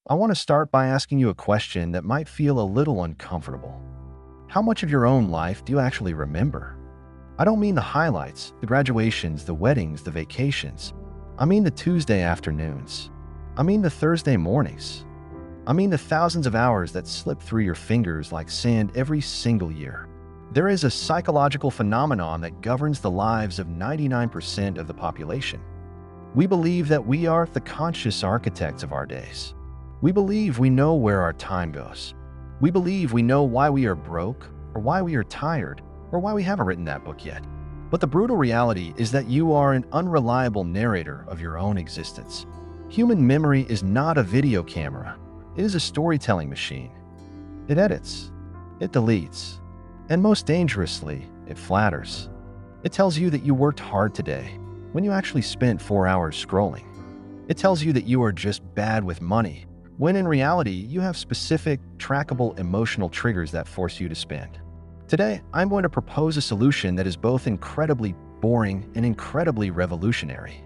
I want to start by asking you a question that might feel a little uncomfortable. How much of your own life do you actually remember? I don't mean the highlights, the graduations, the weddings, the vacations. I mean the Tuesday afternoons. I mean the Thursday mornings. I mean the thousands of hours that slip through your fingers like sand every single year. There is a psychological phenomenon that governs the lives of 99% of the population. We believe that we are the conscious architects of our days. We believe we know where our time goes. We believe we know why we are broke, or why we are tired, or why we haven't written that book yet. But the brutal reality is that you are an unreliable narrator of your own existence. Human memory is not a video camera. It is a storytelling machine. It edits. It deletes. And most dangerously, it flatters. It tells you that you worked hard today, when you actually spent 4 hours scrolling. It tells you that you are just bad with money, when in reality, you have specific, trackable emotional triggers that force you to spend. Today, I'm going to propose a solution that is both incredibly boring and incredibly revolutionary.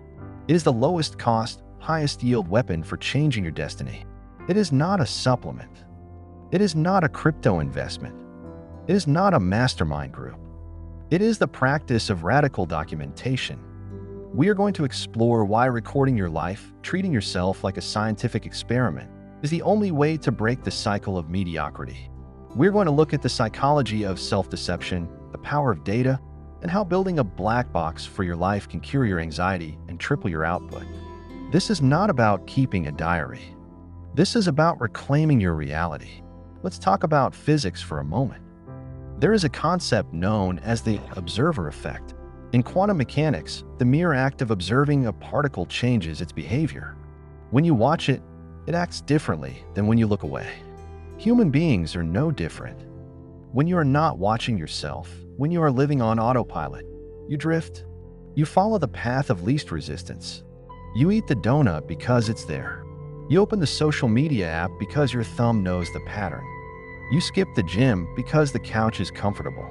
It is the lowest cost, highest yield weapon for changing your destiny. It is not a supplement. It is not a crypto investment. It is not a mastermind group. It is the practice of radical documentation. We are going to explore why recording your life, treating yourself like a scientific experiment, is the only way to break the cycle of mediocrity. We're going to look at the psychology of self-deception, the power of data, and how building a black box for your life can cure your anxiety and triple your output. This is not about keeping a diary. This is about reclaiming your reality. Let's talk about physics for a moment. There is a concept known as the observer effect. In quantum mechanics, the mere act of observing a particle changes its behavior. When you watch it, it acts differently than when you look away. Human beings are no different. When you are not watching yourself, when you are living on autopilot, you drift. You follow the path of least resistance. You eat the donut because it's there. You open the social media app because your thumb knows the pattern. You skip the gym because the couch is comfortable.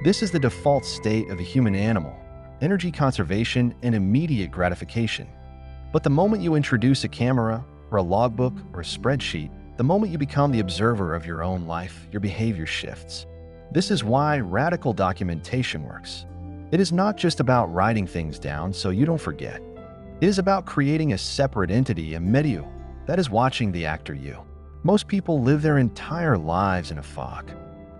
This is the default state of a human animal: energy conservation and immediate gratification. But the moment you introduce a camera, or a logbook, or a spreadsheet, the moment you become the observer of your own life, your behavior shifts. This is why radical documentation works. It is not just about writing things down so you don't forget. It is about creating a separate entity, a medio, that is watching the actor you. Most people live their entire lives in a fog.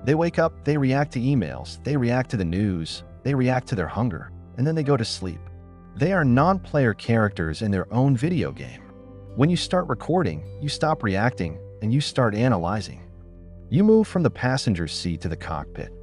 They wake up, they react to emails, they react to the news, they react to their hunger, and then they go to sleep. They are non-player characters in their own video game. When you start recording, you stop reacting and you start analyzing. You move from the passenger seat to the cockpit.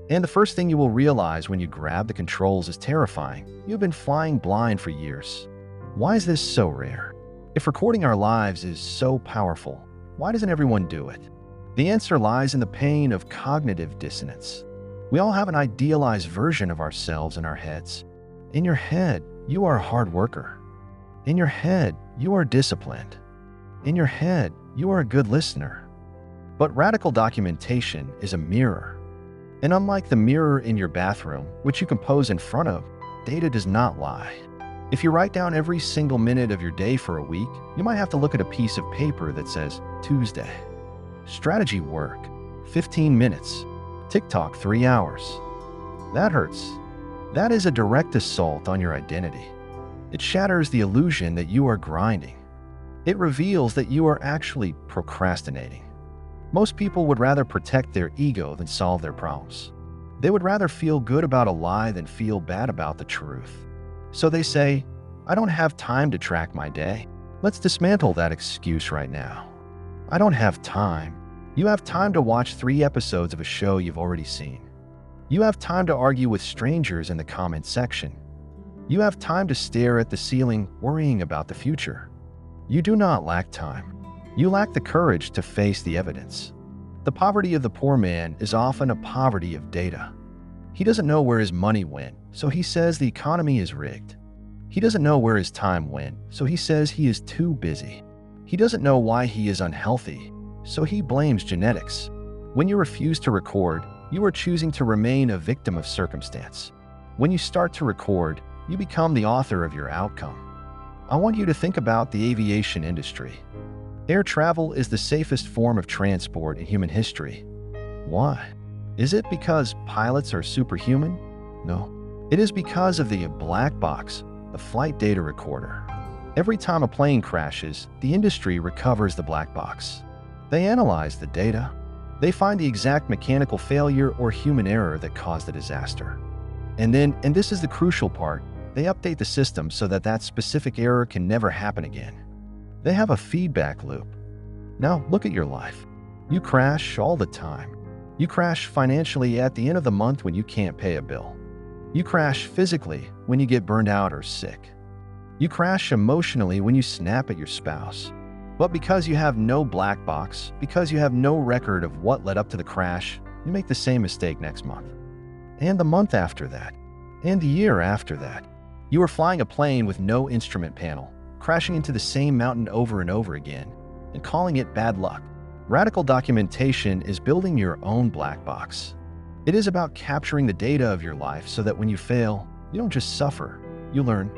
And the first thing you will realize when you grab the controls is terrifying. You've been flying blind for years. Why is this so rare? If recording our lives is so powerful, why doesn't everyone do it? The answer lies in the pain of cognitive dissonance. We all have an idealized version of ourselves in our heads. In your head, you are a hard worker. In your head, you are disciplined. In your head, you are a good listener. But radical documentation is a mirror. And unlike the mirror in your bathroom, which you can pose in front of, data does not lie. If you write down every single minute of your day for a week, you might have to look at a piece of paper that says Tuesday. Strategy work, 15 minutes. TikTok, 3 hours. That hurts. That is a direct assault on your identity. It shatters the illusion that you are grinding. It reveals that you are actually procrastinating. Most people would rather protect their ego than solve their problems. They would rather feel good about a lie than feel bad about the truth. So they say, I don't have time to track my day. Let's dismantle that excuse right now. I don't have time. You have time to watch 3 episodes of a show you've already seen. You have time to argue with strangers in the comment section. You have time to stare at the ceiling, worrying about the future. You do not lack time. You lack the courage to face the evidence. The poverty of the poor man is often a poverty of data. He doesn't know where his money went, so he says the economy is rigged. He doesn't know where his time went, so he says he is too busy. He doesn't know why he is unhealthy, so he blames genetics. When you refuse to record, you are choosing to remain a victim of circumstance. When you start to record, you become the author of your outcome. I want you to think about the aviation industry. Air travel is the safest form of transport in human history. Why? Is it because pilots are superhuman? No. It is because of the black box, the flight data recorder. Every time a plane crashes, the industry recovers the black box. They analyze the data. They find the exact mechanical failure or human error that caused the disaster. And this is the crucial part, they update the system so that that specific error can never happen again. They have a feedback loop. Now, look at your life. You crash all the time. You crash financially at the end of the month when you can't pay a bill. You crash physically when you get burned out or sick. You crash emotionally when you snap at your spouse. But because you have no black box, because you have no record of what led up to the crash, you make the same mistake next month. And the month after that. And the year after that. You are flying a plane with no instrument panel, crashing into the same mountain over and over again, and calling it bad luck. Radical documentation is building your own black box. It is about capturing the data of your life so that when you fail, you don't just suffer, you learn.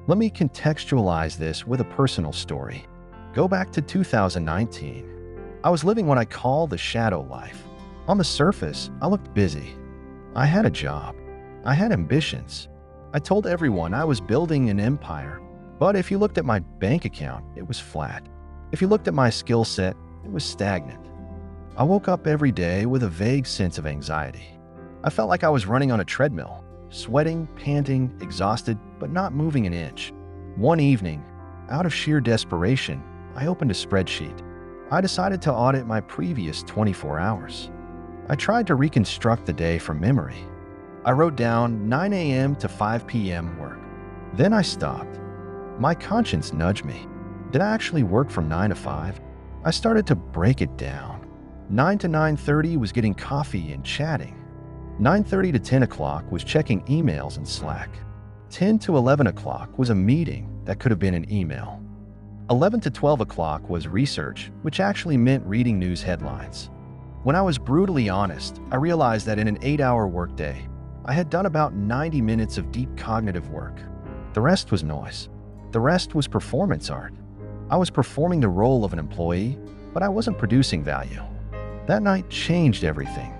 Let me contextualize this with a personal story. Go back to 2019. I was living what I call the shadow life. On the surface, I looked busy. I had a job. I had ambitions. I told everyone I was building an empire. But if you looked at my bank account, it was flat. If you looked at my skill set, it was stagnant. I woke up every day with a vague sense of anxiety. I felt like I was running on a treadmill, sweating, panting, exhausted, but not moving an inch. One evening, out of sheer desperation, I opened a spreadsheet. I decided to audit my previous 24 hours. I tried to reconstruct the day from memory. I wrote down 9 a.m. to 5 p.m. work. Then I stopped. My conscience nudged me. Did I actually work from 9 to 5? I started to break it down. 9 to 9:30 was getting coffee and chatting. 9:30 to 10 o'clock was checking emails and Slack. 10 to 11 o'clock was a meeting that could have been an email. 11 to 12 o'clock was research, which actually meant reading news headlines. When I was brutally honest, I realized that in an 8-hour workday, I had done about 90 minutes of deep cognitive work. The rest was noise. The rest was performance art. I was performing the role of an employee, but I wasn't producing value. That night changed everything.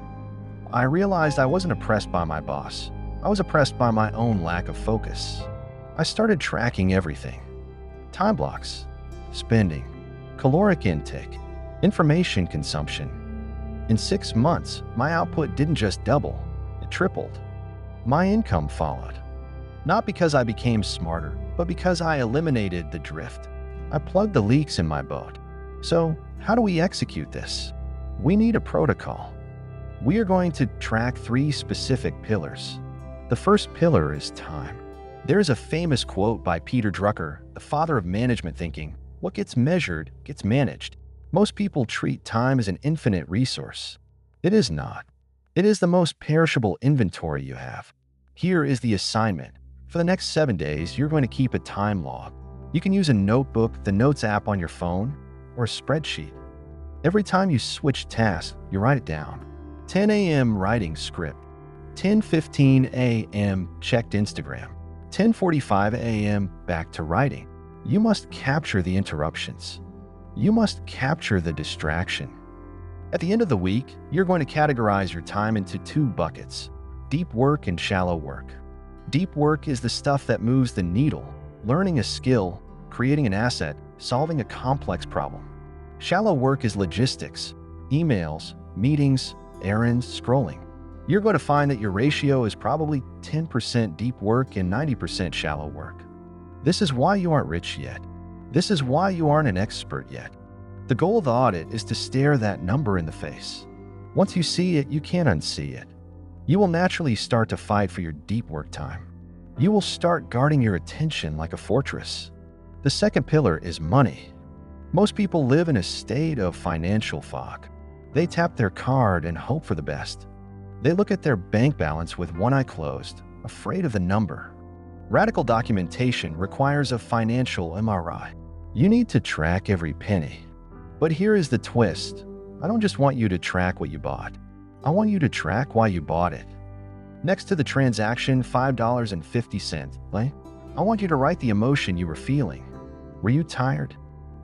I realized I wasn't oppressed by my boss. I was oppressed by my own lack of focus. I started tracking everything. Time blocks, spending, caloric intake, information consumption. In 6 months, my output didn't just double, it tripled. My income followed. Not because I became smarter, but because I eliminated the drift. I plugged the leaks in my boat. So, how do we execute this? We need a protocol. We are going to track 3 specific pillars. The first pillar is time. There is a famous quote by Peter Drucker, the father of management thinking, "What gets measured gets managed." Most people treat time as an infinite resource. It is not. It is the most perishable inventory you have. Here is the assignment. For the next 7 days, you're going to keep a time log. You can use a notebook, the Notes app on your phone, or a spreadsheet. Every time you switch tasks, you write it down. 10 a.m. writing script. 10:15 a.m. checked Instagram. 10:45 a.m. back to writing. You must capture the interruptions. You must capture the distraction. At the end of the week, you're going to categorize your time into 2 buckets: deep work and shallow work. Deep work is the stuff that moves the needle, learning a skill, creating an asset, solving a complex problem. Shallow work is logistics, emails, meetings, errands, scrolling. You're going to find that your ratio is probably 10% deep work and 90% shallow work. This is why you aren't rich yet. This is why you aren't an expert yet. The goal of the audit is to stare that number in the face. Once you see it, you can't unsee it. You will naturally start to fight for your deep work time. You will start guarding your attention like a fortress. The second pillar is money. Most people live in a state of financial fog. They tap their card and hope for the best. They look at their bank balance with one eye closed, afraid of the number. Radical documentation requires a financial MRI. You need to track every penny. But here is the twist. I don't just want you to track what you bought. I want you to track why you bought it. Next to the transaction, $5.50, I want you to write the emotion you were feeling. Were you tired?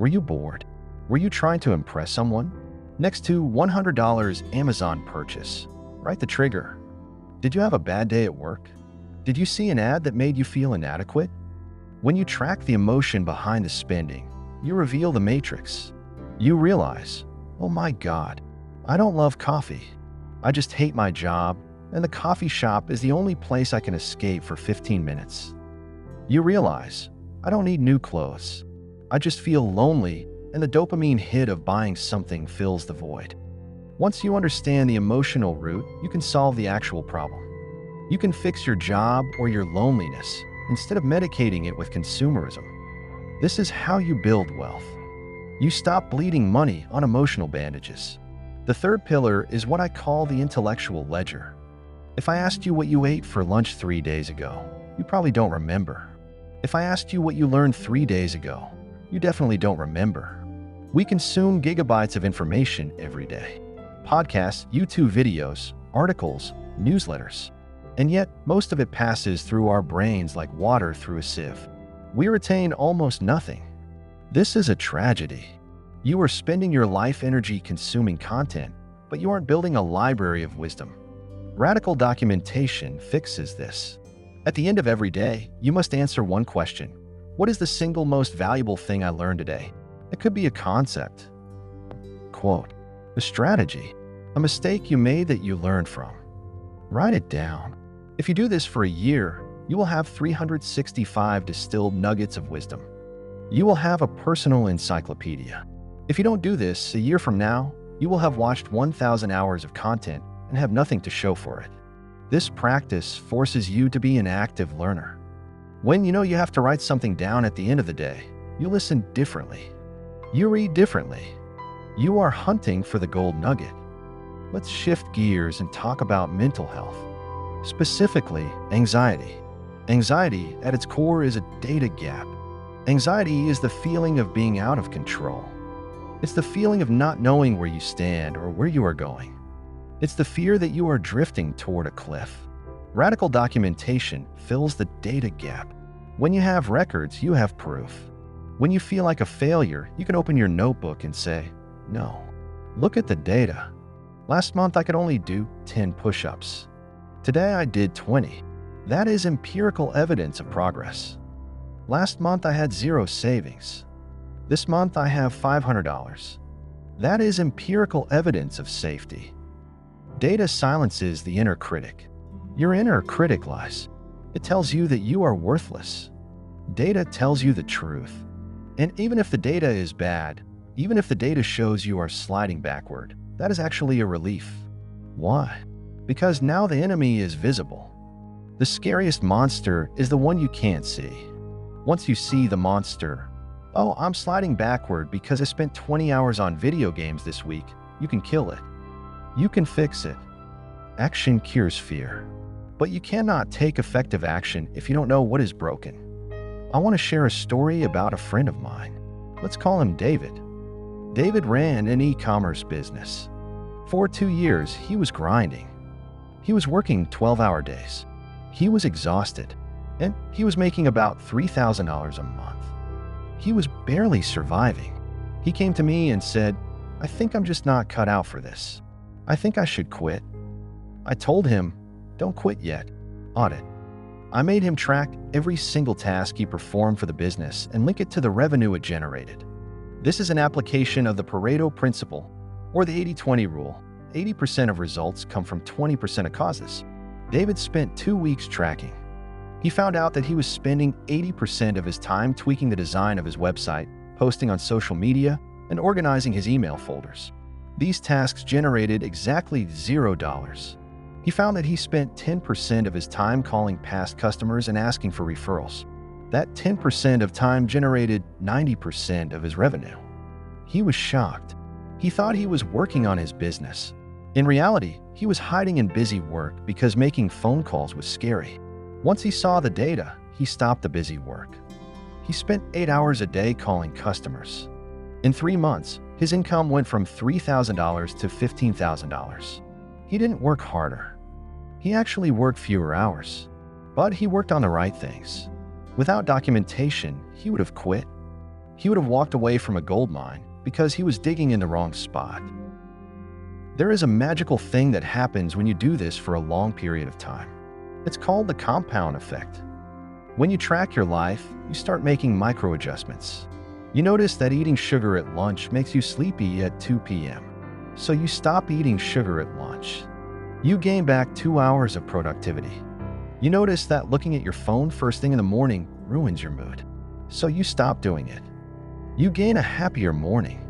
Were you bored? Were you trying to impress someone? Next to $100 Amazon purchase, write the trigger. Did you have a bad day at work? Did you see an ad that made you feel inadequate? When you track the emotion behind the spending, you reveal the matrix. You realize, oh my God, I don't love coffee. I just hate my job, and the coffee shop is the only place I can escape for 15 minutes. You realize, I don't need new clothes. I just feel lonely, and the dopamine hit of buying something fills the void. Once you understand the emotional root, you can solve the actual problem. You can fix your job or your loneliness instead of medicating it with consumerism. This is how you build wealth. You stop bleeding money on emotional bandages. The third pillar is what I call the intellectual ledger. If I asked you what you ate for lunch 3 days ago, you probably don't remember. If I asked you what you learned 3 days ago, you definitely don't remember. We consume gigabytes of information every day. Podcasts, YouTube videos, articles, newsletters. And yet, most of it passes through our brains like water through a sieve. We retain almost nothing. This is a tragedy. You are spending your life energy consuming content, but you aren't building a library of wisdom. Radical documentation fixes this. At the end of every day, you must answer one question. What is the single most valuable thing I learned today? It could be a concept, quote, a strategy, a mistake you made that you learned from. Write it down. If you do this for a year, you will have 365 distilled nuggets of wisdom. You will have a personal encyclopedia. If you don't do this, a year from now, you will have watched 1,000 hours of content and have nothing to show for it. This practice forces you to be an active learner. When you know you have to write something down at the end of the day, you listen differently. You read differently. You are hunting for the gold nugget. Let's shift gears and talk about mental health. Specifically, anxiety. Anxiety, at its core, is a data gap. Anxiety is the feeling of being out of control. It's the feeling of not knowing where you stand or where you are going. It's the fear that you are drifting toward a cliff. Radical documentation fills the data gap. When you have records, you have proof. When you feel like a failure, you can open your notebook and say, no. Look at the data. Last month, I could only do 10 push-ups. Today, I did 20. That is empirical evidence of progress. Last month, I had 0 savings. This month, I have $500. That is empirical evidence of safety. Data silences the inner critic. Your inner critic lies. It tells you that you are worthless. Data tells you the truth. And even if the data is bad, even if the data shows you are sliding backward, that is actually a relief. Why? Because now the enemy is visible. The scariest monster is the one you can't see. Once you see the monster, oh, I'm sliding backward because I spent 20 hours on video games this week, you can kill it. You can fix it. Action cures fear. But you cannot take effective action if you don't know what is broken. I want to share a story about a friend of mine. Let's call him David. David ran an e-commerce business. For 2 years, he was grinding. He was working 12-hour days. He was exhausted, and he was making about $3,000 a month. He was barely surviving. He came to me and said, I think I'm just not cut out for this. I think I should quit. I told him, don't quit yet. Audit. I made him track every single task he performed for the business and link it to the revenue it generated. This is an application of the Pareto principle, or the 80-20 rule. 80% of results come from 20% of causes. David spent 2 weeks tracking. He found out that he was spending 80% of his time tweaking the design of his website, posting on social media, and organizing his email folders. These tasks generated exactly $0. He found that he spent 10% of his time calling past customers and asking for referrals. That 10% of time generated 90% of his revenue. He was shocked. He thought he was working on his business. In reality, he was hiding in busy work because making phone calls was scary. Once he saw the data, he stopped the busy work. He spent 8 hours a day calling customers. In 3 months, his income went from $3,000 to $15,000. He didn't work harder. He actually worked fewer hours. But he worked on the right things. Without documentation, he would have quit. he would have walked away from a gold mine because he was digging in the wrong spot. There is a magical thing that happens when you do this for a long period of time. It's called the compound effect. When you track your life, you start making micro adjustments. You notice that eating sugar at lunch makes you sleepy at 2 p.m. So you stop eating sugar at lunch. You gain back 2 hours of productivity. You notice that looking at your phone first thing in the morning ruins your mood. So you stop doing it. You gain a happier morning.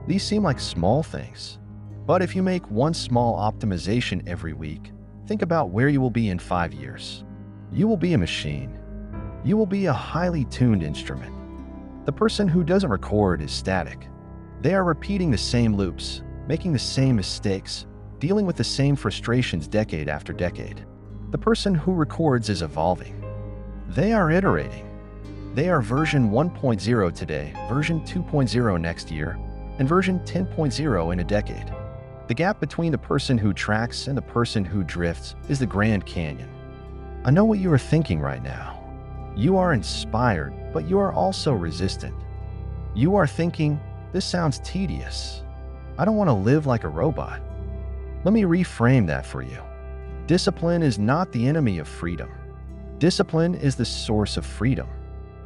These seem like small things. But if you make one small optimization every week, think about where you will be in 5 years. You will be a machine. You will be a highly tuned instrument. The person who doesn't record is static. They are repeating the same loops, making the same mistakes, dealing with the same frustrations decade after decade. The person who records is evolving. They are iterating. They are version 1.0 today, version 2.0 next year, and version 10.0 in a decade. The gap between the person who tracks and the person who drifts is the Grand Canyon. I know what you are thinking right now. You are inspired, but you are also resistant. You are thinking, this sounds tedious. I don't want to live like a robot. Let me reframe that for you. Discipline is not the enemy of freedom. Discipline is the source of freedom.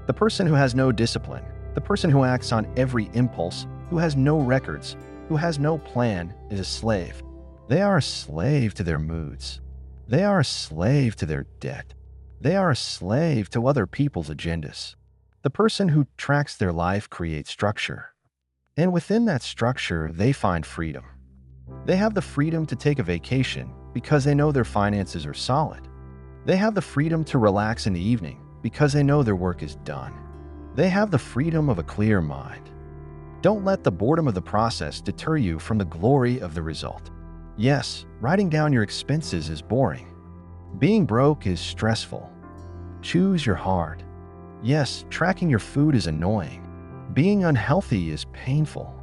The person who has no discipline, the person who acts on every impulse, who has no records, who has no plan, is a slave. They are a slave to their moods. They are a slave to their debt. They are a slave to other people's agendas. The person who tracks their life creates structure. And within that structure, they find freedom. They have the freedom to take a vacation because they know their finances are solid. They have the freedom to relax in the evening because they know their work is done. They have the freedom of a clear mind. Don't let the boredom of the process deter you from the glory of the result. Yes, writing down your expenses is boring. Being broke is stressful. Choose your heart. Yes, tracking your food is annoying. Being unhealthy is painful.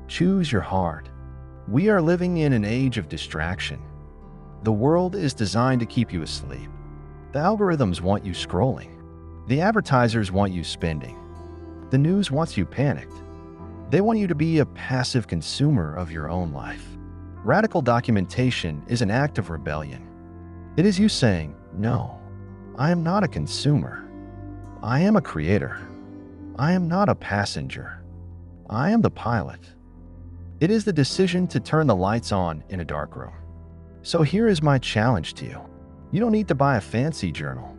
Choose your heart. We are living in an age of distraction. The world is designed to keep you asleep. The algorithms want you scrolling. The advertisers want you spending. The news wants you panicked. They want you to be a passive consumer of your own life. Radical documentation is an act of rebellion. It is you saying, no, I am not a consumer. I am a creator. I am not a passenger. I am the pilot. It is the decision to turn the lights on in a dark room. So here is my challenge to you. You don't need to buy a fancy journal.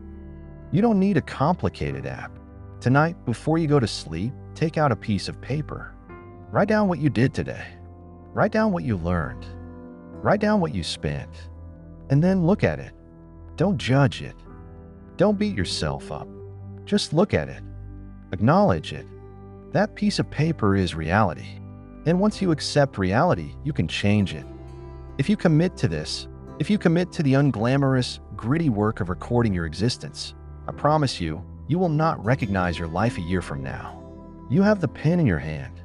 You don't need a complicated app. Tonight, before you go to sleep, take out a piece of paper. Write down what you did today. Write down what you learned. Write down what you spent. And then look at it. Don't judge it. Don't beat yourself up. Just look at it. Acknowledge it. That piece of paper is reality. And once you accept reality, you can change it. If you commit to this, if you commit to the unglamorous, gritty work of recording your existence, I promise you, you will not recognize your life a year from now. You have the pen in your hand.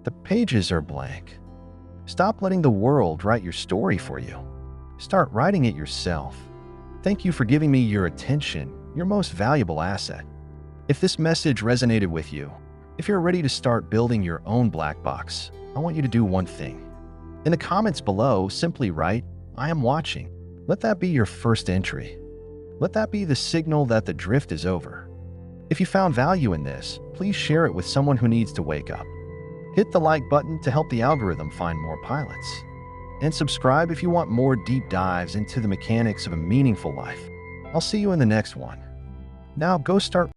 The pages are blank. Stop letting the world write your story for you. Start writing it yourself. Thank you for giving me your attention, your most valuable asset. If this message resonated with you, if you're ready to start building your own black box, I want you to do one thing. In the comments below, simply write, I am watching. Let that be your first entry. Let that be the signal that the drift is over. If you found value in this, please share it with someone who needs to wake up. Hit the like button to help the algorithm find more pilots. And subscribe if you want more deep dives into the mechanics of a meaningful life. I'll see you in the next one. Now go start